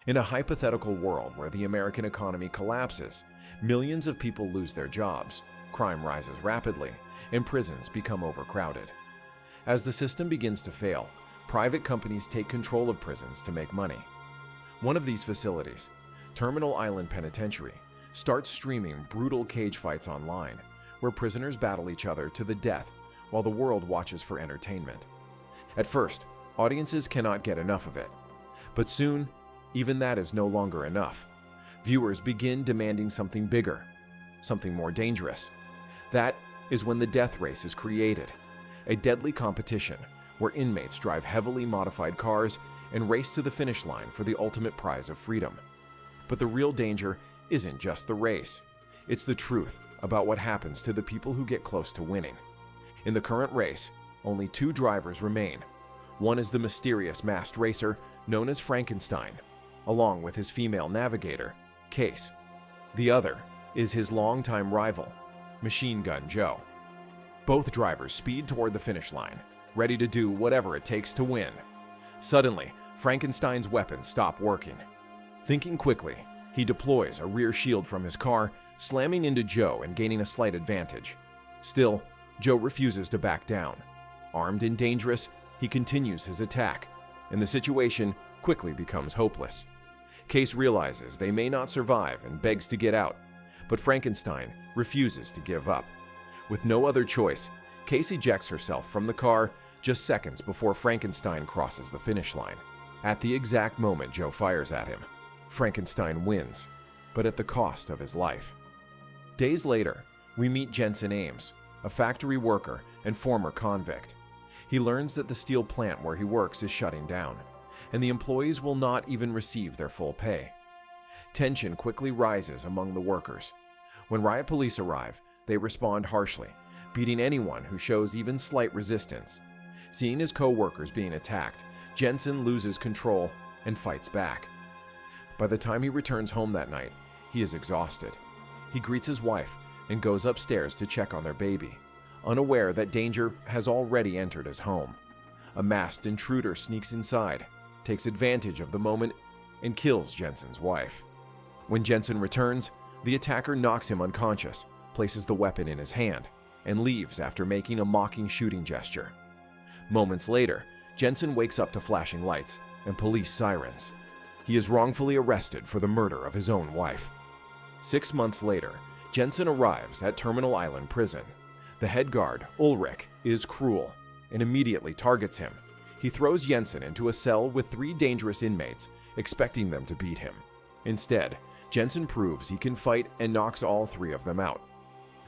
In a hypothetical world where the American economy collapses, millions of people lose their jobs, crime rises rapidly, and prisons become overcrowded. As the system begins to fail, private companies take control of prisons to make money. One of these facilities, Terminal Island Penitentiary, starts streaming brutal cage fights online, where prisoners battle each other to the death while the world watches for entertainment. At first, audiences cannot get enough of it. But soon, even that is no longer enough. Viewers begin demanding something bigger, something more dangerous. That is when the death race is created, a deadly competition where inmates drive heavily modified cars and race to the finish line for the ultimate prize of freedom. But the real danger isn't just the race. It's the truth about what happens to the people who get close to winning. In the current race, only 2 drivers remain. One is the mysterious masked racer known as Frankenstein, along with his female navigator, Case. The other is his longtime rival, Machine Gun Joe. Both drivers speed toward the finish line, ready to do whatever it takes to win. Suddenly, Frankenstein's weapons stop working. Thinking quickly, he deploys a rear shield from his car, slamming into Joe and gaining a slight advantage. Still, Joe refuses to back down. Armed and dangerous, he continues his attack, and the situation quickly becomes hopeless. Case realizes they may not survive and begs to get out, but Frankenstein refuses to give up. With no other choice, Case ejects herself from the car just seconds before Frankenstein crosses the finish line. At the exact moment Joe fires at him, Frankenstein wins, but at the cost of his life. Days later, we meet Jensen Ames, a factory worker and former convict. He learns that the steel plant where he works is shutting down, and the employees will not even receive their full pay. Tension quickly rises among the workers. When riot police arrive, they respond harshly, beating anyone who shows even slight resistance. Seeing his co-workers being attacked, Jensen loses control and fights back. By the time he returns home that night, he is exhausted. He greets his wife and goes upstairs to check on their baby, unaware that danger has already entered his home. A masked intruder sneaks inside, takes advantage of the moment, and kills Jensen's wife. When Jensen returns, the attacker knocks him unconscious, places the weapon in his hand, and leaves after making a mocking shooting gesture. Moments later, Jensen wakes up to flashing lights and police sirens. He is wrongfully arrested for the murder of his own wife. 6 months later, Jensen arrives at Terminal Island Prison. The head guard, Ulrich, is cruel and immediately targets him. He throws Jensen into a cell with 3 dangerous inmates, expecting them to beat him. Instead, Jensen proves he can fight and knocks all 3 of them out.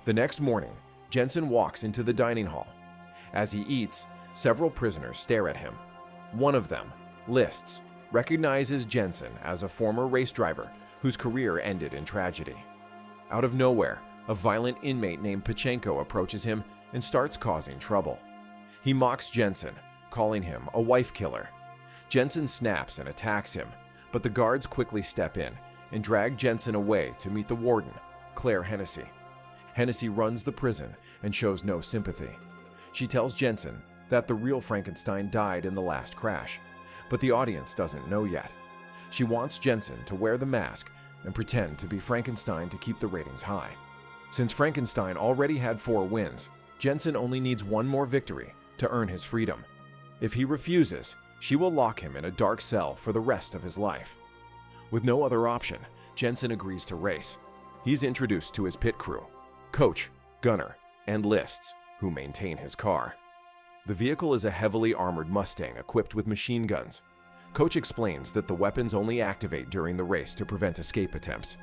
The next morning, Jensen walks into the dining hall. As he eats, several prisoners stare at him. One of them, Lists, recognizes Jensen as a former race driver whose career ended in tragedy. Out of nowhere, a violent inmate named Pachenko approaches him and starts causing trouble. He mocks Jensen, calling him a wife killer. Jensen snaps and attacks him, but the guards quickly step in and drag Jensen away to meet the warden, Claire Hennessy. Hennessy runs the prison and shows no sympathy. She tells Jensen that the real Frankenstein died in the last crash, but the audience doesn't know yet. She wants Jensen to wear the mask and pretend to be Frankenstein to keep the ratings high. Since Frankenstein already had 4 wins, Jensen only needs 1 more victory to earn his freedom. If he refuses, she will lock him in a dark cell for the rest of his life. With no other option, Jensen agrees to race. He's introduced to his pit crew, Coach, Gunner, and Lists, who maintain his car. The vehicle is a heavily armored Mustang equipped with machine guns. Coach explains that the weapons only activate during the race to prevent escape attempts.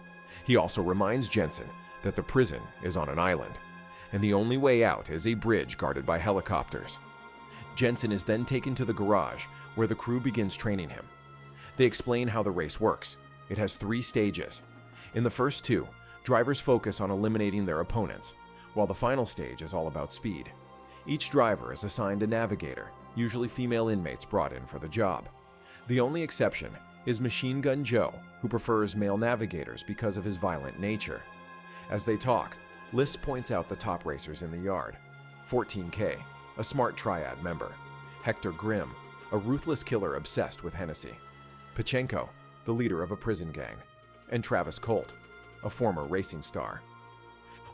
He also reminds Jensen that the prison is on an island, and the only way out is a bridge guarded by helicopters. Jensen is then taken to the garage, where the crew begins training him. They explain how the race works. It has 3 stages. In the first 2, drivers focus on eliminating their opponents, while the final stage is all about speed. Each driver is assigned a navigator, usually female inmates brought in for the job. The only exception is Machine Gun Joe, who prefers male navigators because of his violent nature. As they talk, List points out the top racers in the yard. 14K, a smart triad member. Hector Grimm, a ruthless killer obsessed with Hennessy. Pachenko, the leader of a prison gang, and Travis Colt, a former racing star.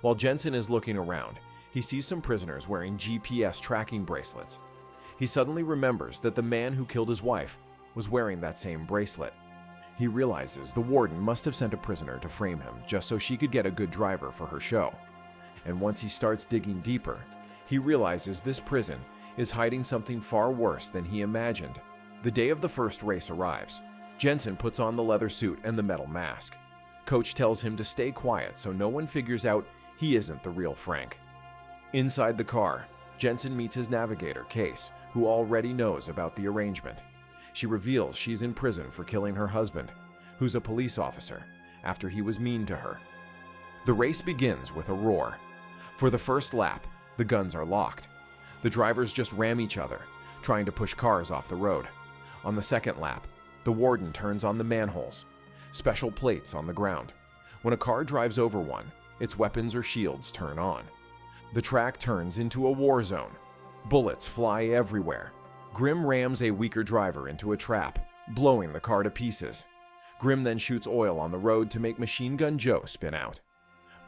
While Jensen is looking around, he sees some prisoners wearing GPS tracking bracelets. He suddenly remembers that the man who killed his wife was wearing that same bracelet. He realizes the warden must have sent a prisoner to frame him just so she could get a good driver for her show. And once he starts digging deeper, he realizes this prison is hiding something far worse than he imagined. The day of the first race arrives. Jensen puts on the leather suit and the metal mask. Coach tells him to stay quiet so no one figures out he isn't the real Frank. Inside the car, Jensen meets his navigator, Case, who already knows about the arrangement. She reveals she's in prison for killing her husband, who's a police officer, after he was mean to her. The race begins with a roar. For the first lap, the guns are locked. The drivers just ram each other, trying to push cars off the road. On the second lap, the warden turns on the manholes, special plates on the ground. When a car drives over one, its weapons or shields turn on. The track turns into a war zone. Bullets fly everywhere. Grim rams a weaker driver into a trap, blowing the car to pieces. Grim then shoots oil on the road to make Machine Gun Joe spin out.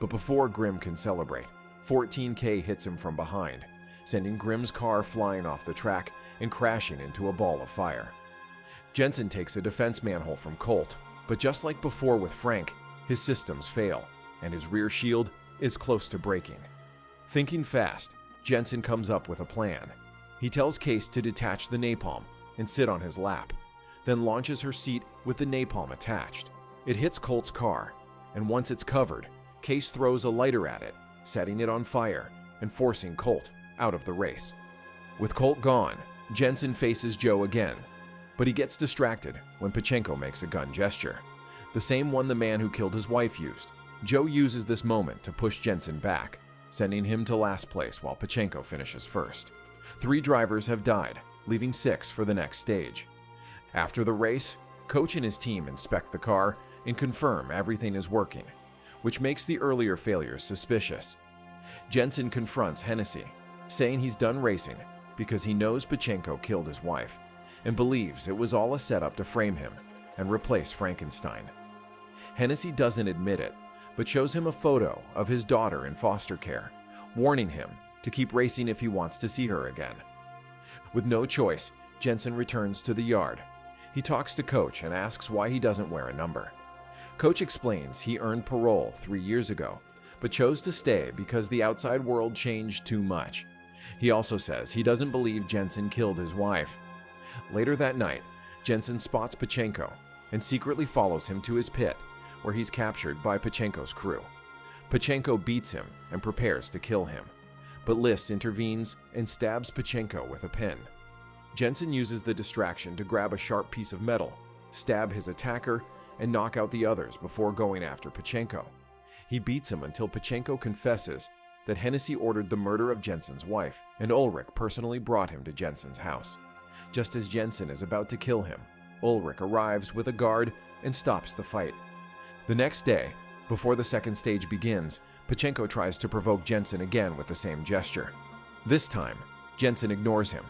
But before Grim can celebrate, 14K hits him from behind, sending Grim's car flying off the track and crashing into a ball of fire. Jensen takes a defense manhole from Colt, but just like before with Frank, his systems fail, and his rear shield is close to breaking. Thinking fast, Jensen comes up with a plan. He tells Case to detach the napalm and sit on his lap, then launches her seat with the napalm attached. It hits Colt's car, and once it's covered, Case throws a lighter at it, setting it on fire and forcing Colt out of the race. With Colt gone, Jensen faces Joe again, but he gets distracted when Pachenko makes a gun gesture, the same one the man who killed his wife used. Joe uses this moment to push Jensen back, sending him to last place while Pachenko finishes first. 3 drivers have died, leaving 6 for the next stage. After the race, Coach and his team inspect the car and confirm everything is working, which makes the earlier failures suspicious. Jensen confronts Hennessy, saying he's done racing because he knows Pachenko killed his wife and believes it was all a setup to frame him and replace Frankenstein. Hennessy doesn't admit it, but shows him a photo of his daughter in foster care, warning him to keep racing if he wants to see her again. With no choice, Jensen returns to the yard. He talks to Coach and asks why he doesn't wear a number. Coach explains he earned parole 3 years ago, but chose to stay because the outside world changed too much. He also says he doesn't believe Jensen killed his wife. Later that night, Jensen spots Pachenko and secretly follows him to his pit, where he's captured by Pachenko's crew. Pachenko beats him and prepares to kill him, but List intervenes and stabs Pachenko with a pin. Jensen uses the distraction to grab a sharp piece of metal, stab his attacker, and knock out the others before going after Pachenko. He beats him until Pachenko confesses that Hennessy ordered the murder of Jensen's wife, and Ulrich personally brought him to Jensen's house. Just as Jensen is about to kill him, Ulrich arrives with a guard and stops the fight. The next day, before the second stage begins, Pachenko tries to provoke Jensen again with the same gesture. This time, Jensen ignores him.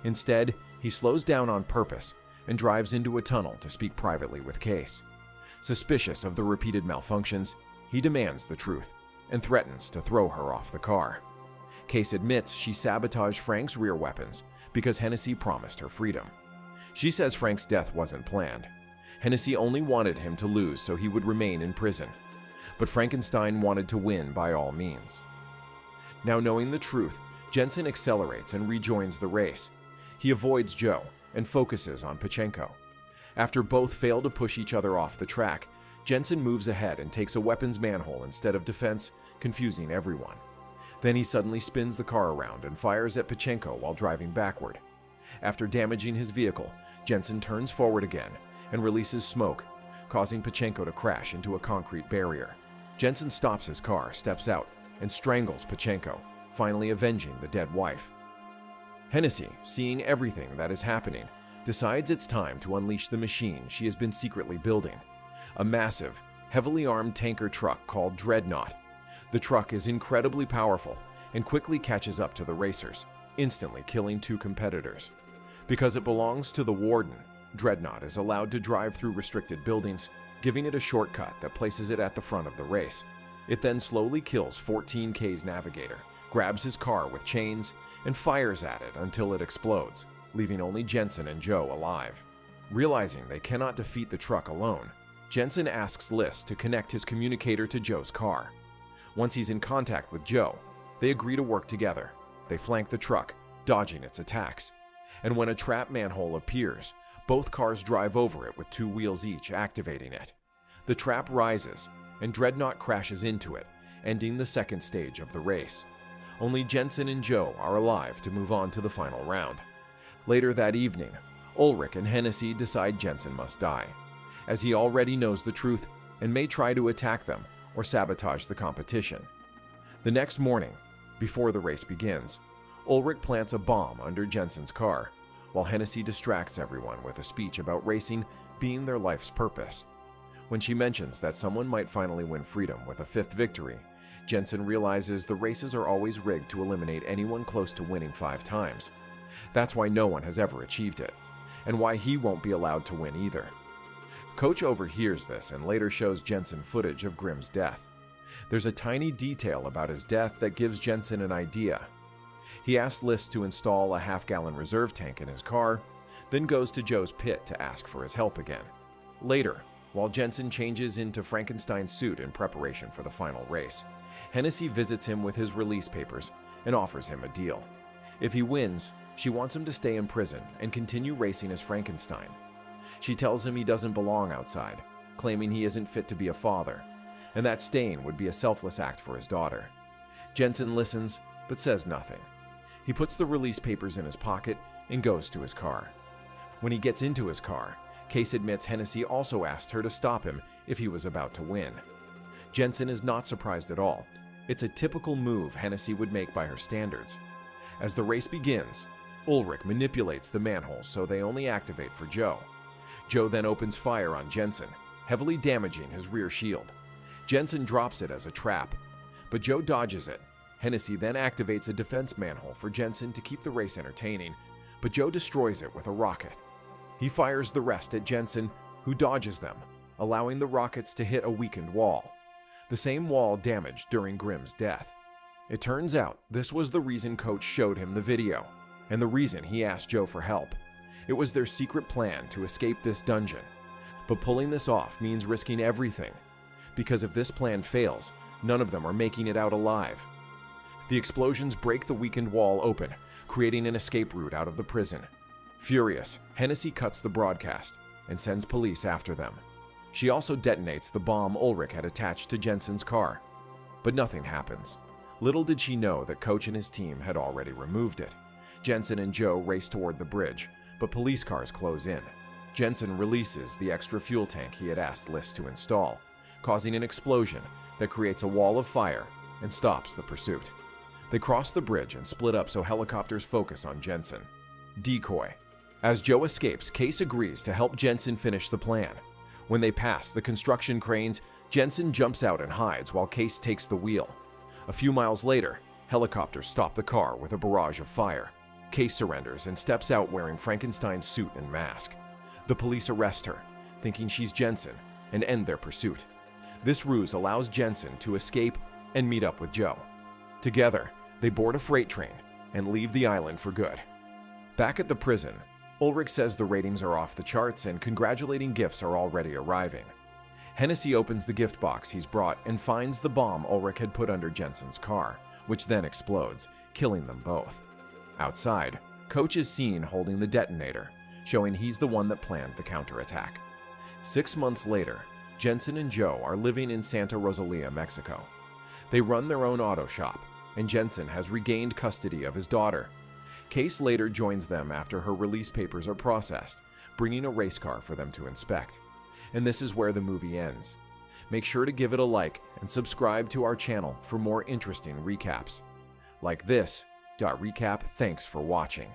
Instead, he slows down on purpose and drives into a tunnel to speak privately with Case. Suspicious of the repeated malfunctions, he demands the truth and threatens to throw her off the car. Case admits she sabotaged Frank's rear weapons because Hennessy promised her freedom. She says Frank's death wasn't planned. Hennessy only wanted him to lose so he would remain in prison. But Frankenstein wanted to win by all means. Now knowing the truth, Jensen accelerates and rejoins the race. He avoids Joe and focuses on Pachenko. After both fail to push each other off the track, Jensen moves ahead and takes a weapons manhole instead of defense, confusing everyone. Then he suddenly spins the car around and fires at Pachenko while driving backward. After damaging his vehicle, Jensen turns forward again and releases smoke, causing Pachenko to crash into a concrete barrier. Jensen stops his car, steps out, and strangles Pachenko, finally avenging the dead wife. Hennessy, seeing everything that is happening, decides it's time to unleash the machine she has been secretly building. A massive, heavily armed tanker truck called Dreadnought. The truck is incredibly powerful and quickly catches up to the racers, instantly killing 2 competitors. Because it belongs to the warden, Dreadnought is allowed to drive through restricted buildings, giving it a shortcut that places it at the front of the race. It then slowly kills 14K's navigator, grabs his car with chains, and fires at it until it explodes, leaving only Jensen and Joe alive. Realizing they cannot defeat the truck alone, Jensen asks Liss to connect his communicator to Joe's car. Once he's in contact with Joe, they agree to work together. They flank the truck, dodging its attacks. And when a trap manhole appears, both cars drive over it with 2 wheels each, activating it. The trap rises, and Dreadnought crashes into it, ending the second stage of the race. Only Jensen and Joe are alive to move on to the final round. Later that evening, Ulrich and Hennessy decide Jensen must die, as he already knows the truth and may try to attack them or sabotage the competition. The next morning, before the race begins, Ulrich plants a bomb under Jensen's car, while Hennessy distracts everyone with a speech about racing being their life's purpose. When she mentions that someone might finally win freedom with a 5th victory, Jensen realizes the races are always rigged to eliminate anyone close to winning 5 times. That's why no one has ever achieved it, and why he won't be allowed to win either. Coach overhears this and later shows Jensen footage of Grimm's death. There's a tiny detail about his death that gives Jensen an idea. He asks Liss to install a half-gallon reserve tank in his car, then goes to Joe's pit to ask for his help again. Later, while Jensen changes into Frankenstein's suit in preparation for the final race, Hennessy visits him with his release papers and offers him a deal. If he wins, she wants him to stay in prison and continue racing as Frankenstein. She tells him he doesn't belong outside, claiming he isn't fit to be a father, and that staying would be a selfless act for his daughter. Jensen listens, but says nothing. He puts the release papers in his pocket and goes to his car. When he gets into his car, Case admits Hennessy also asked her to stop him if he was about to win. Jensen is not surprised at all. It's a typical move Hennessy would make by her standards. As the race begins, Ulrich manipulates the manholes so they only activate for Joe. Joe then opens fire on Jensen, heavily damaging his rear shield. Jensen drops it as a trap, but Joe dodges it. Hennessy then activates a defense manhole for Jensen to keep the race entertaining, but Joe destroys it with a rocket. He fires the rest at Jensen, who dodges them, allowing the rockets to hit a weakened wall, the same wall damaged during Grimm's death. It turns out this was the reason Coach showed him the video, and the reason he asked Joe for help. It was their secret plan to escape this dungeon. But pulling this off means risking everything, because if this plan fails, none of them are making it out alive. The explosions break the weakened wall open, creating an escape route out of the prison. Furious, Hennessy cuts the broadcast and sends police after them. She also detonates the bomb Ulrich had attached to Jensen's car. But nothing happens. Little did she know that Coach and his team had already removed it. Jensen and Joe race toward the bridge, but police cars close in. Jensen releases the extra fuel tank he had asked Liss to install, causing an explosion that creates a wall of fire and stops the pursuit. They cross the bridge and split up so helicopters focus on Jensen. Decoy. As Joe escapes, Case agrees to help Jensen finish the plan. When they pass the construction cranes, Jensen jumps out and hides while Case takes the wheel. A few miles later, helicopters stop the car with a barrage of fire. Case surrenders and steps out wearing Frankenstein's suit and mask. The police arrest her, thinking she's Jensen, and end their pursuit. This ruse allows Jensen to escape and meet up with Joe. Together, they board a freight train and leave the island for good. Back at the prison, Ulrich says the ratings are off the charts and congratulating gifts are already arriving. Hennessy opens the gift box he's brought and finds the bomb Ulrich had put under Jensen's car, which then explodes, killing them both. Outside, Coach is seen holding the detonator, showing he's the one that planned the counterattack. 6 months later, Jensen and Joe are living in Santa Rosalia, Mexico. They run their own auto shop, and Jensen has regained custody of his daughter. Case later joins them after her release papers are processed, bringing a race car for them to inspect. And this is where the movie ends. Make sure to give it a like and subscribe to our channel for more interesting recaps. Like this, Recap, thanks for watching.